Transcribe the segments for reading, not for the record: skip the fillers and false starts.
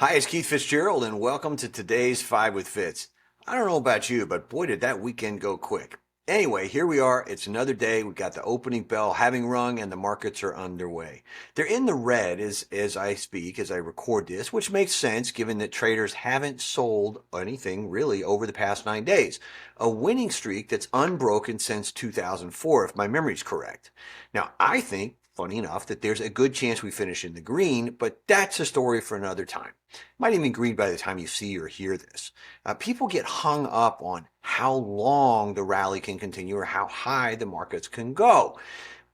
Hi, it's Keith Fitz-Gerald, and welcome to today's 5 with Fitz. I don't know about you, but boy, did that weekend go quick. Anyway, here we are. It's another day. We got the opening bell having rung, and the markets are underway. They're in the red as I speak, as I record this, which makes sense given that traders haven't sold anything really over the past 9 days. A winning streak that's unbroken since 2004, if my memory's correct. Now, I think, funny enough, that there's a good chance we finish in the green, but that's a story for another time. Might even green by the time you see or hear this. People get hung up on how long the rally can continue or how high the markets can go.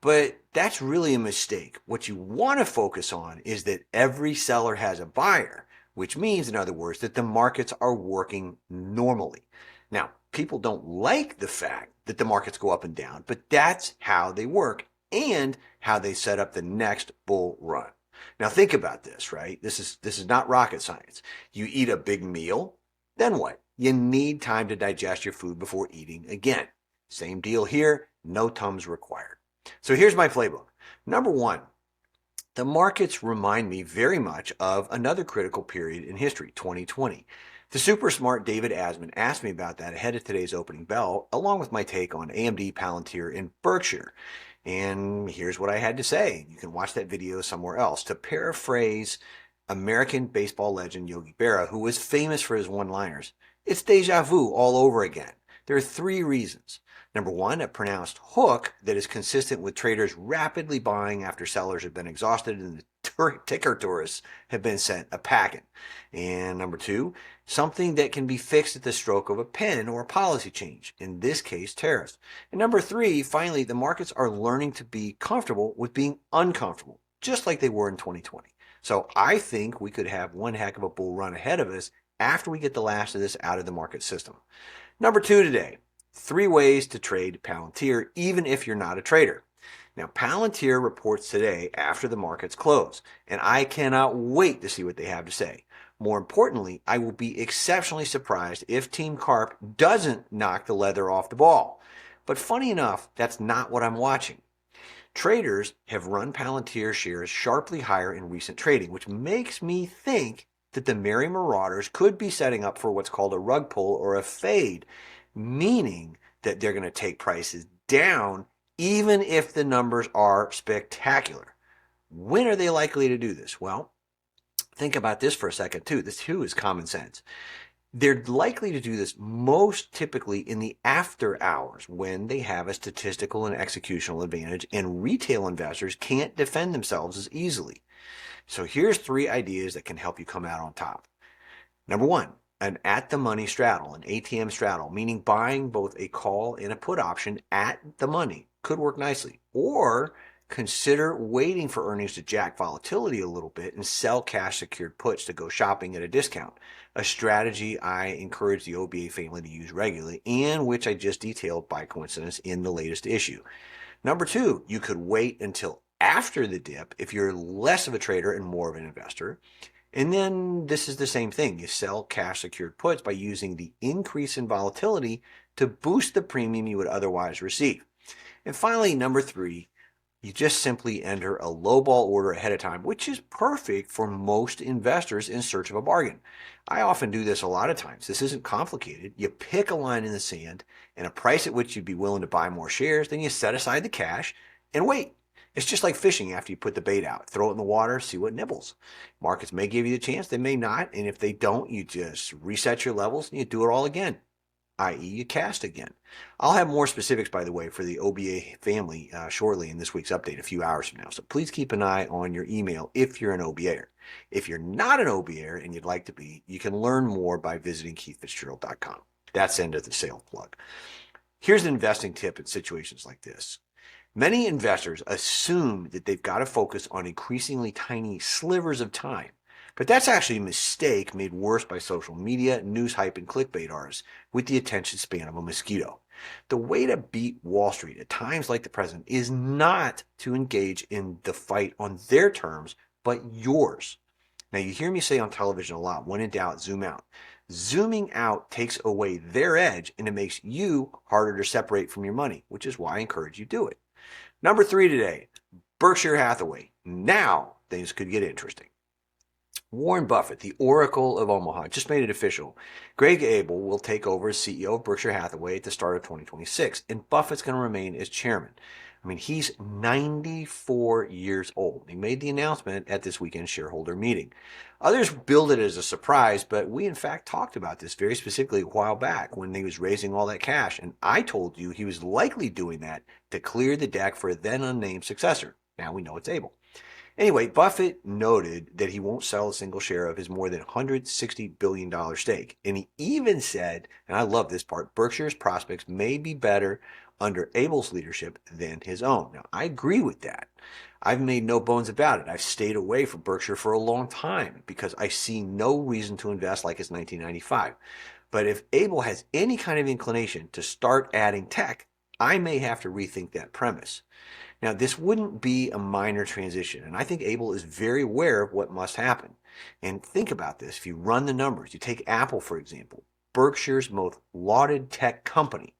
But that's really a mistake. What you want to focus on is that every seller has a buyer, which means, in other words, that the markets are working normally. Now, people don't like the fact that the markets go up and down, but that's how they work and how they set up the next bull run. Now think about this, right? This is not rocket science. You eat a big meal, then what? You need time to digest your food before eating again. Same deal here, no Tums required. So here's my playbook. Number one, the markets remind me very much of another critical period in history, 2020. The super smart David Asman asked me about that ahead of today's opening bell, along with my take on AMD, Palantir, and Berkshire. And here's what I had to say. You can watch that video somewhere else. To paraphrase American baseball legend Yogi Berra, who was famous for his one-liners, it's deja vu all over again. There are three reasons. Number one, a pronounced hook that is consistent with traders rapidly buying after sellers have been exhausted and the ticker tourists have been sent a packing. And number two, something that can be fixed at the stroke of a pen or a policy change, in this case, tariffs. And number three, finally, the markets are learning to be comfortable with being uncomfortable, just like they were in 2020. So I think we could have one heck of a bull run ahead of us after we get the last of this out of the market system. Number two today, 3 ways to trade Palantir, even if you're not a trader. Now, Palantir reports today after the markets close, and I cannot wait to see what they have to say. More importantly, I will be exceptionally surprised if Team Carp doesn't knock the leather off the ball. But funny enough, that's not what I'm watching. Traders have run Palantir shares sharply higher in recent trading, which makes me think that the Merry Marauders could be setting up for what's called a rug pull or a fade, meaning that they're going to take prices down even if the numbers are spectacular. When are they likely to do this? Well, think about this for a second too. This too is common sense. They're likely to do this most typically in the after hours when they have a statistical and executional advantage and retail investors can't defend themselves as easily. So here's 3 ideas that can help you come out on top. Number one, an at-the-money straddle, an ATM straddle, meaning buying both a call and a put option at the money could work nicely. Or consider waiting for earnings to jack volatility a little bit and sell cash secured puts to go shopping at a discount, a strategy I encourage the OBA family to use regularly and which I just detailed by coincidence in the latest issue. Number two, you could wait until after the dip if you're less of a trader and more of an investor. And then this is the same thing. You sell cash secured puts by using the increase in volatility to boost the premium you would otherwise receive. And finally, number 3, you just simply enter a lowball order ahead of time, which is perfect for most investors in search of a bargain. I often do this a lot of times. This isn't complicated. You pick a line in the sand and a price at which you'd be willing to buy more shares, then you set aside the cash and wait. It's just like fishing after you put the bait out. Throw it in the water, see what nibbles. Markets may give you the chance, they may not, and if they don't, you just reset your levels and you do it all again, i.e. you cast again. I'll have more specifics, by the way, for the OBA family shortly in this week's update a few hours from now, so please keep an eye on your email if you're an OBAer. If you're not an OBAer and you'd like to be, you can learn more by visiting keithfitzgerald.com. That's the end of the sales plug. Here's an investing tip in situations like this. Many investors assume that they've got to focus on increasingly tiny slivers of time, but that's actually a mistake made worse by social media, news hype, and clickbait artists with the attention span of a mosquito. The way to beat Wall Street at times like the present is not to engage in the fight on their terms, but yours. Now, you hear me say on television a lot, when in doubt, zoom out. Zooming out takes away their edge and it makes you harder to separate from your money, which is why I encourage you to do it. Number 3 today, Berkshire Hathaway. Now things could get interesting. Warren Buffett, the Oracle of Omaha, just made it official. Greg Abel will take over as CEO of Berkshire Hathaway at the start of 2026, and Buffett's going to remain as chairman. I mean, he's 94 years old. He made the announcement at this weekend shareholder meeting. Others billed it as a surprise, but we in fact talked about this very specifically a while back when he was raising all that cash, and I told you he was likely doing that to clear the deck for a then unnamed successor. Now we know it's Abel. Anyway, Buffett noted that he won't sell a single share of his more than $160 billion stake. And he even said, and I love this part, Berkshire's prospects may be better under Abel's leadership than his own. Now, I agree with that. I've made no bones about it. I've stayed away from Berkshire for a long time because I see no reason to invest like it's 1995. But if Abel has any kind of inclination to start adding tech, I may have to rethink that premise. Now, this wouldn't be a minor transition, and I think Abel is very aware of what must happen. And think about this. If you run the numbers, you take Apple, for example, Berkshire's most lauded tech company.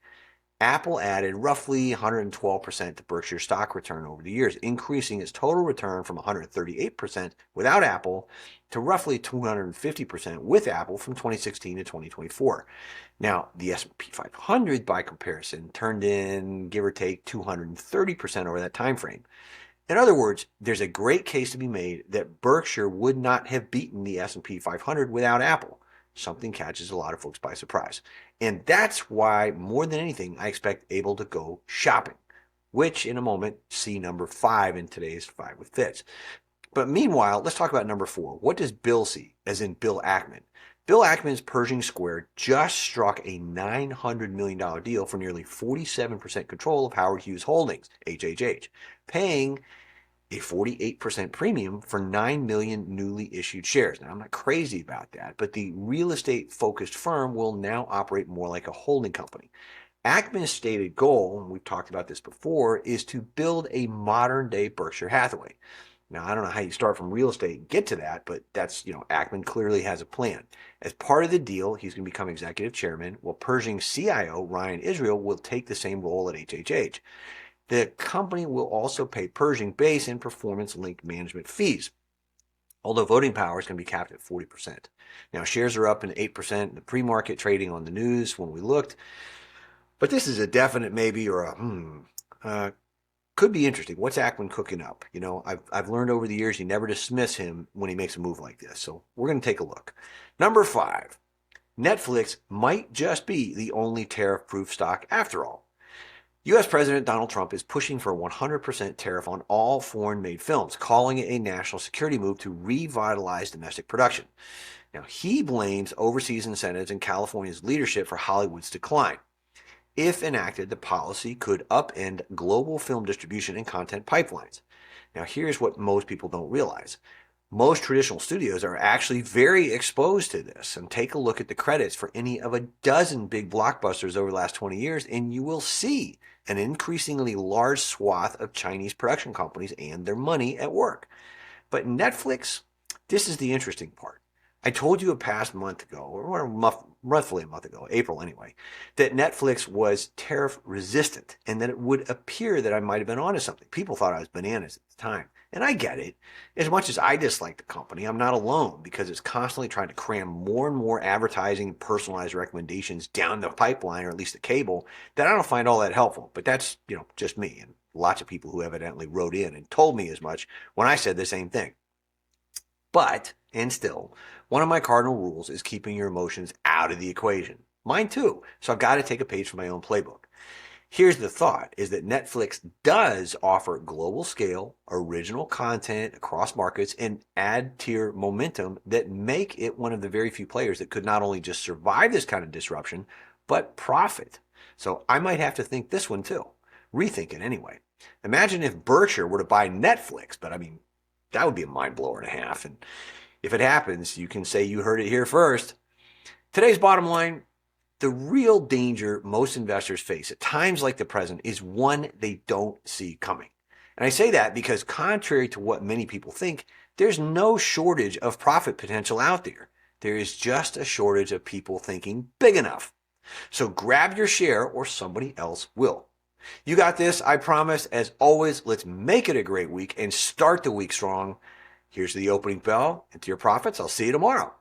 Apple added roughly 112% to Berkshire's stock return over the years, increasing its total return from 138% without Apple to roughly 250% with Apple from 2016 to 2024. Now, the S&P 500, by comparison, turned in, give or take, 230% over that time frame. In other words, there's a great case to be made that Berkshire would not have beaten the S&P 500 without Apple. Something catches a lot of folks by surprise. And that's why, more than anything, I expect Abel to go shopping, which in a moment, see number 5 in today's 5 with Fitz. But meanwhile, let's talk about number 4. What does Bill see, as in Bill Ackman? Bill Ackman's Pershing Square just struck a $900 million deal for nearly 47% control of Howard Hughes Holdings, HHH, paying a 48% premium for 9 million newly issued shares. Now, I'm not crazy about that, but the real estate focused firm will now operate more like a holding company. Ackman's stated goal, and we've talked about this before, is to build a modern day Berkshire Hathaway. Now, I don't know how you start from real estate and get to that, but that's, Ackman clearly has a plan. As part of the deal, he's going to become executive chairman, while Pershing CIO Ryan Israel will take the same role at HHH. The company will also pay Pershing base and performance-linked management fees, although voting power is going to be capped at 40%. Now, shares are up in 8% in the pre-market trading on the news when we looked, but this is a definite maybe or a could be interesting. What's Ackman cooking up? I've learned over the years you never dismiss him when he makes a move like this, so we're going to take a look. Number 5, Netflix might just be the only tariff-proof stock after all. U.S. President Donald Trump is pushing for a 100% tariff on all foreign-made films, calling it a national security move to revitalize domestic production. Now, he blames overseas incentives and California's leadership for Hollywood's decline. If enacted, the policy could upend global film distribution and content pipelines. Now, here's what most people don't realize. Most traditional studios are actually very exposed to this, and take a look at the credits for any of a dozen big blockbusters over the last 20 years, and you will see an increasingly large swath of Chinese production companies and their money at work. But Netflix, this is the interesting part. I told you a past month ago, or roughly a month ago, April anyway, that Netflix was tariff resistant and that it would appear that I might have been onto something. People thought I was bananas at the time. And I get it. As much as I dislike the company, I'm not alone because it's constantly trying to cram more and more advertising, personalized recommendations down the pipeline, or at least the cable, that I don't find all that helpful. But that's, just me and lots of people who evidently wrote in and told me as much when I said the same thing. But, and still, one of my cardinal rules is keeping your emotions out of the equation. Mine too. So I've got to take a page from my own playbook. Here's the thought, is that Netflix does offer global scale, original content across markets, and ad tier momentum that make it one of the very few players that could not only just survive this kind of disruption, but profit. So I might have to think this one too. Rethink it anyway. Imagine if Berkshire were to buy Netflix, but that would be a mind blower and a half. And if it happens, you can say you heard it here first. Today's bottom line, the real danger most investors face at times like the present is one they don't see coming. And I say that because contrary to what many people think, there's no shortage of profit potential out there. There is just a shortage of people thinking big enough. So grab your share or somebody else will. You got this, I promise. As always, let's make it a great week and start the week strong. Here's the opening bell. Into your profits. I'll see you tomorrow.